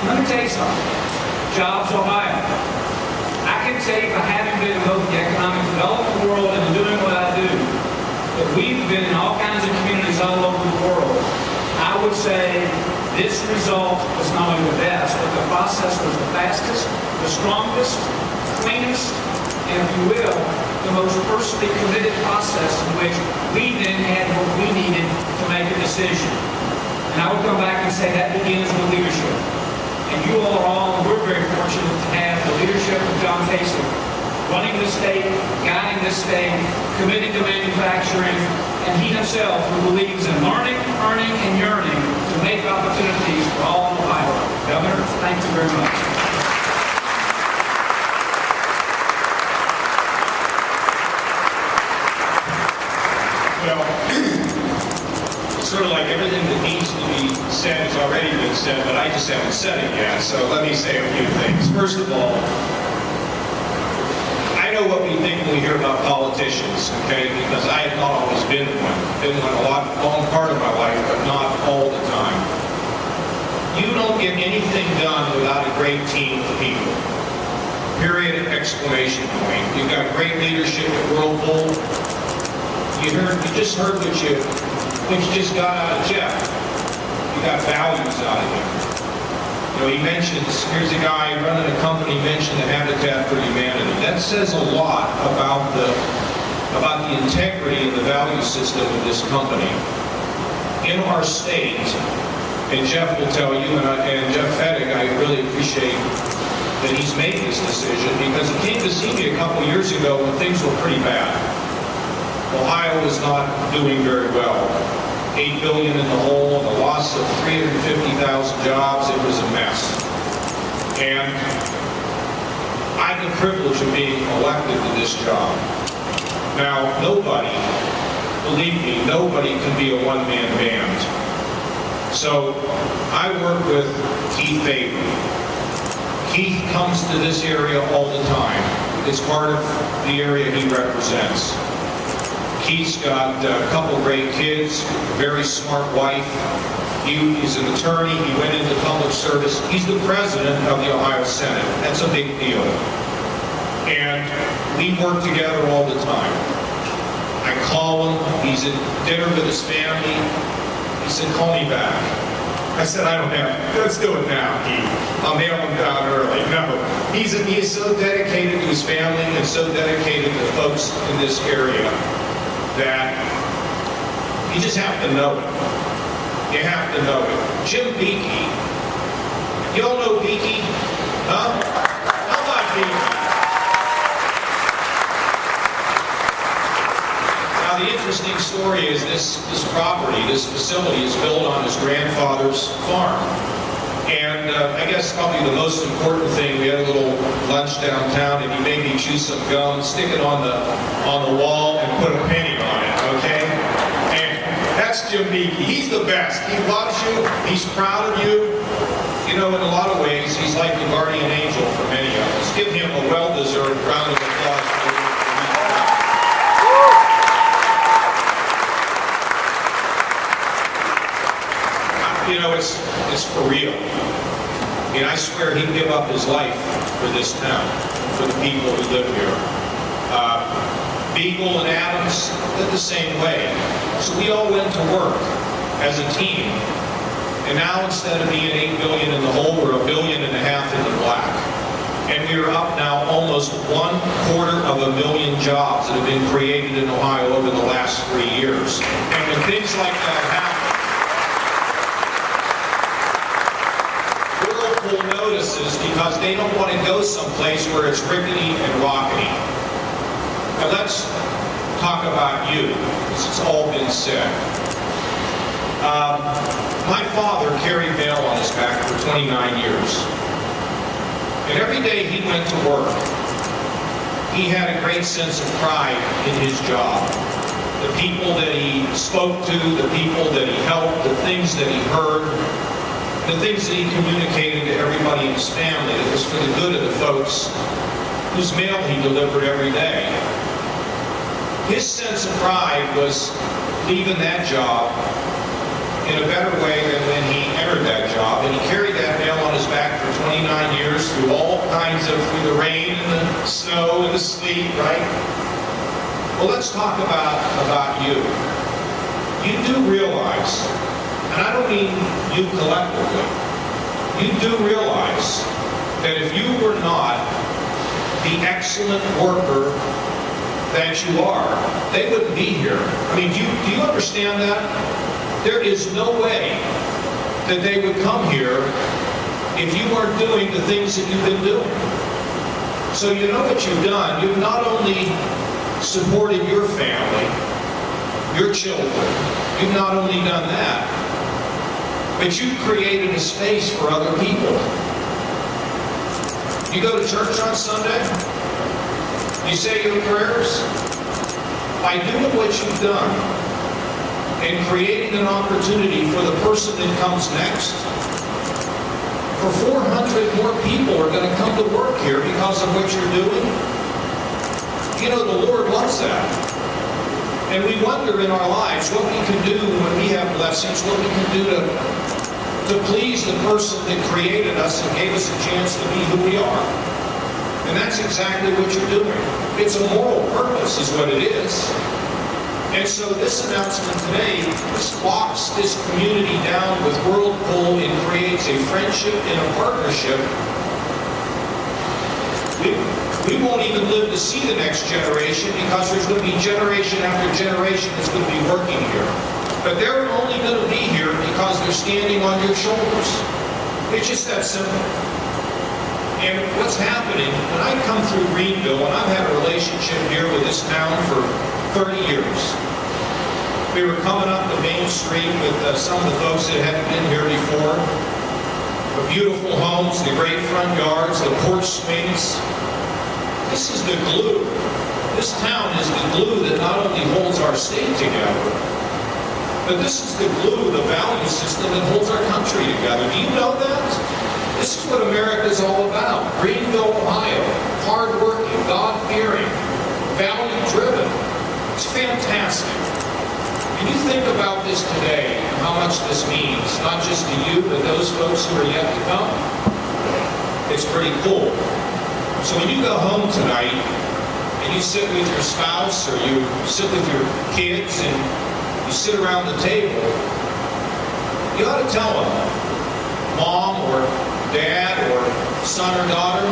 Let me tell you something. Jobs Ohio. I can tell you, by having been in both the economic development world and doing what I do, that we've been in all kinds of communities all over the world. I would say this result was not only the best, but the process was the fastest, the strongest, cleanest, and if you will, the most personally committed process in which we then had what we needed to make a decision. And I would come back and say that begins with leadership. And you all are all, and we're very fortunate to have the leadership of John Kasich running the state, guiding the state, committed to manufacturing, and he himself who believes in learning, earning, and yearning to make opportunities for all in Ohio. Governor, thank you very much. Well, sort of like everything that needs to be said has already been said, but I just haven't said it yet, so let me say a few things. First of all, I know what we think when we hear about politicians, okay, because I have not always been one. Been one a long part of my life, but not all the time. You don't get anything done without a great team of people. Period, exclamation point. You've got great leadership at Whirlpool. You just heard what you just got out of Jeff. You got values out of him. You know, he mentions, here's a guy running a company, mentioned the Habitat for Humanity. That says a lot about the integrity and the value system of this company. In our state, and Jeff will tell you, and Jeff Fettig, I really appreciate that he's made this decision, because he came to see me a couple years ago when things were pretty bad. Ohio was not doing very well. $8 billion in the hole, and the loss of 350,000 jobs. It was a mess. And I had the privilege of being elected to this job. Now, nobody, believe me, nobody can be a one-man band. So I work with Keith Faber. Keith comes to this area all the time. It's part of the area he represents. Keith's got a couple great kids, very smart wife. He's an attorney. He went into public service. He's the president of the Ohio Senate. That's a big deal. And we work together all the time. I call him. He's at dinner with his family. He said, call me back. I said, I don't have, let's do it now, Keith. I'll nail him down early. No. He is so dedicated to his family and so dedicated to folks in this area that you just have to know it. You have to know it. Jim Beakey. You all know Beakey? Huh? How about Beakey? Now the interesting story is this property, this facility is built on his grandfather's farm. And I guess probably the most important thing, we had a little lunch downtown and he made me chew some gum, stick it on the wall and put a penny on it, okay? And that's Jim Beakey. He's the best. He loves you. He's proud of you. You know, in a lot of ways, he's like the guardian angel for many of us. Give him a well-deserved round of applause for him. You know, it's for real. I mean, I swear he'd give up his life for this town, for the people who live here. Beagle and Adams did the same way. So we all went to work as a team. And now instead of being $8 billion in the hole, we're $1.5 billion in the black. And we are up now almost 250,000 jobs that have been created in Ohio over the last 3 years. And when things like that happen, Whirlpool notices because they don't want to go someplace where it's rickety and rockety. Now let's talk about you, because it's all been said. My father carried mail on his back for 29 years. And every day he went to work, he had a great sense of pride in his job. The people that he spoke to, the people that he helped, the things that he heard, the things that he communicated to everybody in his family, that was for the good of the folks whose mail he delivered every day. His sense of pride was leaving that job in a better way than when he entered that job, and he carried that mail on his back 29 years through all kinds of, through the rain and the snow and the sleet, right? Well, let's talk about you. You do realize, and I don't mean you collectively, you do realize that if you were not the excellent worker that you are, they wouldn't be here. I mean, do you understand that? There is no way that they would come here if you weren't doing the things that you've been doing. So you know what you've done. You've not only supported your family, your children, you've not only done that, but you've created a space for other people. You go to church on Sunday, you say your prayers. By doing what you've done and creating an opportunity for the person that comes next, for 400 more people are going to come to work here because of what you're doing. You know, the Lord loves that. And we wonder in our lives what we can do when we have blessings, what we can do to please the person that created us and gave us a chance to be who we are. And that's exactly what you're doing. It's a moral purpose is what it is. And so this announcement today, this locks this community down with Whirlpool and creates a friendship and a partnership. We won't even live to see the next generation because there's going to be generation after generation that's going to be working here. But they're only going to be here because they're standing on your shoulders. It's just that simple. And what's happening, when I come through Greenville, and I've had a relationship here with this town for 30 years. We were coming up the main street with some of the folks that hadn't been here before. The beautiful homes, the great front yards, the porch swings. This is the glue. This town is the glue that not only holds our state together, but this is the glue, the value system that holds our country together. Do you know that? This is what America is all about. Greenville, Ohio. Hard-working, God-fearing, value-driven. It's fantastic. And you think about this today, and how much this means, not just to you, but those folks who are yet to come. It's pretty cool. So when you go home tonight, and you sit with your spouse, or you sit with your kids, and you sit around the table, you ought to tell them, Mom or Dad or son or daughter,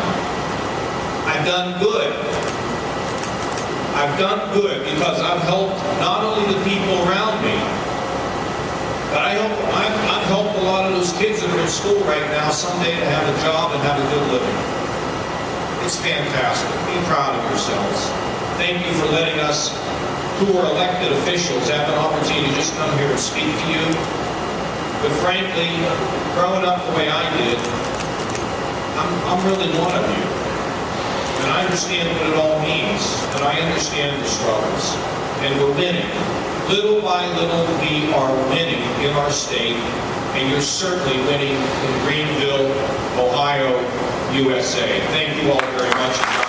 I've done good. I've done good because I've helped not only the people around me, but I've helped a lot of those kids that are in school right now someday to have a job and have a good living. It's fantastic. Be proud of yourselves. Thank you for letting us, who are elected officials, have an opportunity to just come here and speak to you. But frankly, growing up the way I did, I'm really one of you. And I understand what it all means. And I understand the struggles. And we're winning. Little by little, we are winning in our state. And you're certainly winning in Greenville, Ohio, USA. Thank you all very much.